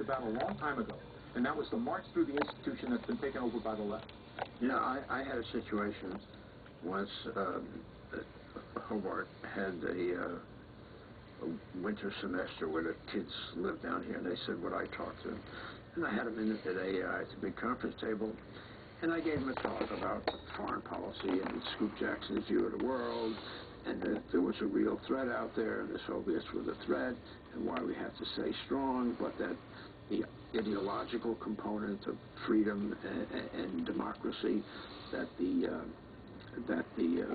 about a long time ago, and that was the march through the institution that's been taken over by the left. You know, I had a situation once, Hobart had a winter semester where the kids lived down here, and they said, would I talk to them? And I had them in at a big conference table, and I gave them a talk about foreign policy and Scoop Jackson's view of the world, and that there was a real threat out there, and the Soviets were the threat, and why we had to stay strong, but that the ideological component of freedom and democracy, that the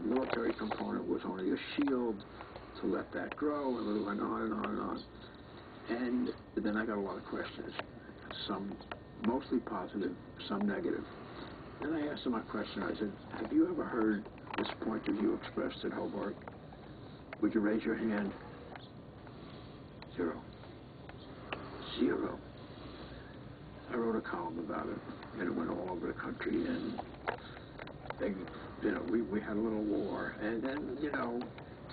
military component was only a shield to let that grow, and it went on and on and on. And then I got a lot of questions, some mostly positive, some negative. And I asked him a question. I said, have you ever heard this point of view expressed at Hobart? Would you raise your hand? Zero. Zero. I wrote a column about it, and it went all over the country, and they, we had a little war, and then,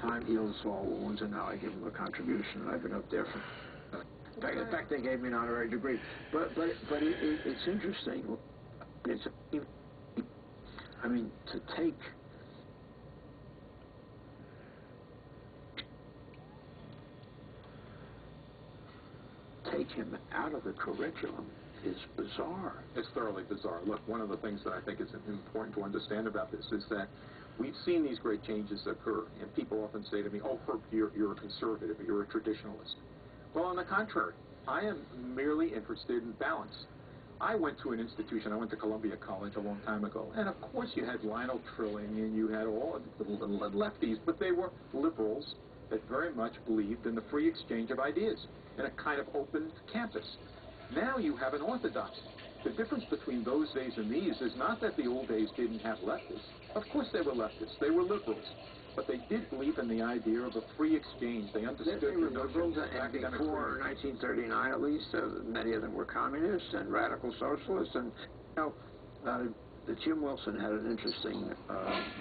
time heals all wounds, and now I give them a contribution, and I've been up there for, in fact, they gave me an honorary degree. But it's interesting. To take him out of the curriculum is bizarre. It's thoroughly bizarre. Look, one of the things that I think is important to understand about this is that we've seen these great changes occur, and people often say to me, oh, Herb, you're a conservative, you're a traditionalist. Well, on the contrary, I am merely interested in balance. I went to an institution, I went to Columbia College a long time ago, and of course you had Lionel Trilling and you had all the lefties, but they were liberals that very much believed in the free exchange of ideas in a kind of open campus. Now you have an orthodoxy. The difference between those days and these is not that the old days didn't have leftists. Of course they were leftists. They were liberals. But they did believe in the idea of a free exchange. They understood they were liberals, and before 1939 at least, many of them were communists and radical socialists. And Jim Wilson had an interesting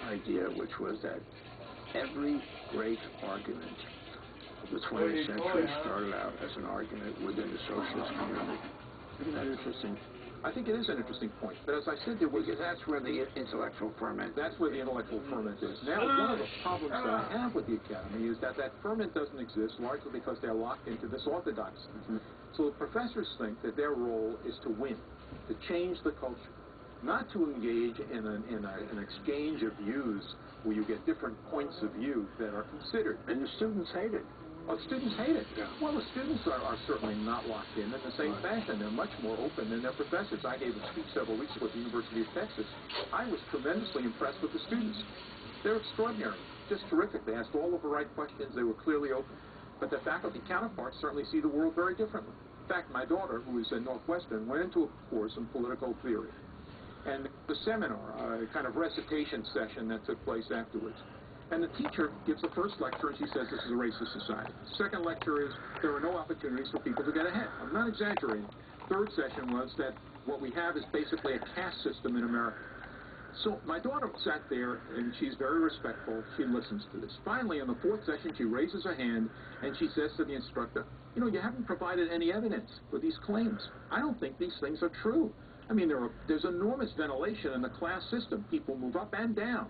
idea, which was that every great argument of the 20th century started out as an argument within the socialist community. Isn't that interesting? I think it is an interesting point. But as I said, there was... Because that's where the intellectual ferment... That's where the intellectual ferment is. Now, one of the problems that I have with the Academy is that ferment doesn't exist, largely because they're locked into this orthodoxy. So the professors think that their role is to win, to change the culture, not to engage in an exchange of views where you get different points of view that are considered. And the students hate it. Well, students hate it. Yeah. Well, the students are certainly not locked in the same fashion. They're much more open than their professors. I gave a speech several weeks ago at the University of Texas. I was tremendously impressed with the students. They're extraordinary, just terrific. They asked all of the right questions. They were clearly open. But their faculty counterparts certainly see the world very differently. In fact, my daughter, who is at Northwestern, went into a course in political theory. And the seminar, a kind of recitation session that took place afterwards. And the teacher gives the first lecture, and she says this is a racist society. Second lecture is there are no opportunities for people to get ahead. I'm not exaggerating. Third session was that what we have is basically a caste system in America. So my daughter sat there, and she's very respectful. She listens to this. Finally, in the fourth session, she raises her hand, and she says to the instructor, you haven't provided any evidence for these claims. I don't think these things are true. I mean, there's enormous ventilation in the class system. People move up and down.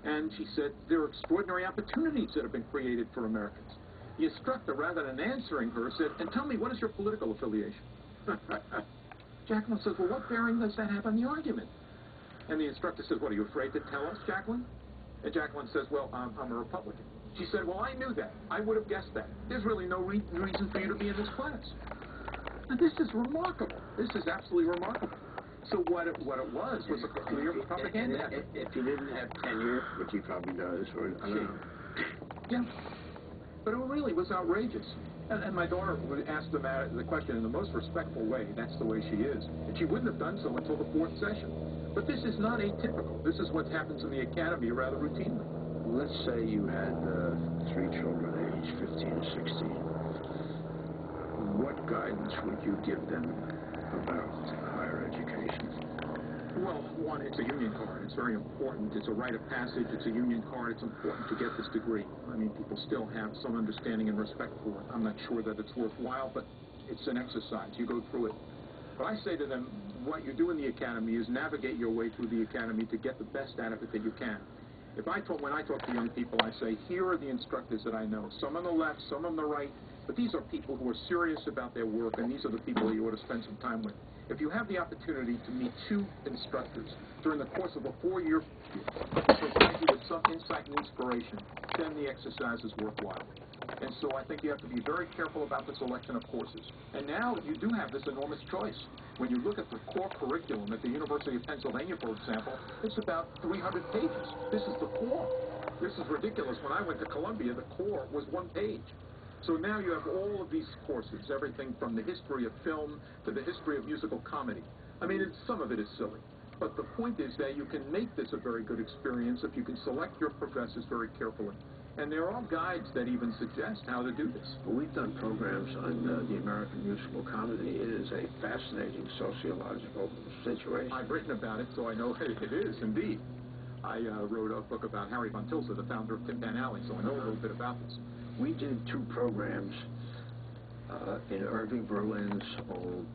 And she said, there are extraordinary opportunities that have been created for Americans. The instructor, rather than answering her, said, and tell me, what is your political affiliation? Jacqueline says, well, what bearing does that have on the argument? And the instructor says, what, are you afraid to tell us, Jacqueline? And Jacqueline says, well, I'm a Republican. She said, well, I knew that. I would have guessed that. There's really no reason for you to be in this class. Now, this is remarkable. This is absolutely remarkable. So what it was a clear propaganda effort. If he didn't have tenure, which he probably does, or I don't know. Yeah. But it really was outrageous. And my daughter would ask the question in the most respectful way. That's the way she is. And she wouldn't have done so until the fourth session. But this is not atypical. This is what happens in the Academy rather routinely. Let's say you had 3 children aged 15 to 16. What guidance would you give them about higher education? Well, one, it's a union card. It's very important. It's a rite of passage. It's a union card. It's important to get this degree. I mean, people still have some understanding and respect for it. I'm not sure that it's worthwhile, but It's an exercise. You go through it. But I say to them, what you do in the academy is navigate your way through the academy to get the best out of it that you can. When I talk to young people, I say, here are the instructors that I know. Some on the left, some on the right, but these are people who are serious about their work, and these are the people that you ought to spend some time with. If you have the opportunity to meet 2 instructors during the course of a 4-year period to provide you with some insight and inspiration, then the exercise is worthwhile. And so I think you have to be very careful about the selection of courses. And now you do have this enormous choice. When you look at the core curriculum at the University of Pennsylvania, for example, it's about 300 pages. This is the core. This is ridiculous. When I went to Columbia, the core was 1 page. So now you have all of these courses, everything from the history of film to the history of musical comedy. I mean, some of it is silly. But the point is that you can make this a very good experience if you can select your professors very carefully. And there are guides that even suggest how to do this. Well, we've done programs on the American musical comedy. It is a fascinating sociological situation. I've written about it, so I know it is, indeed. I wrote a book about Harry Von Tilse, the founder of Tin Pan Alley, so I know a little bit about this. We did 2 programs in Irving Berlin's old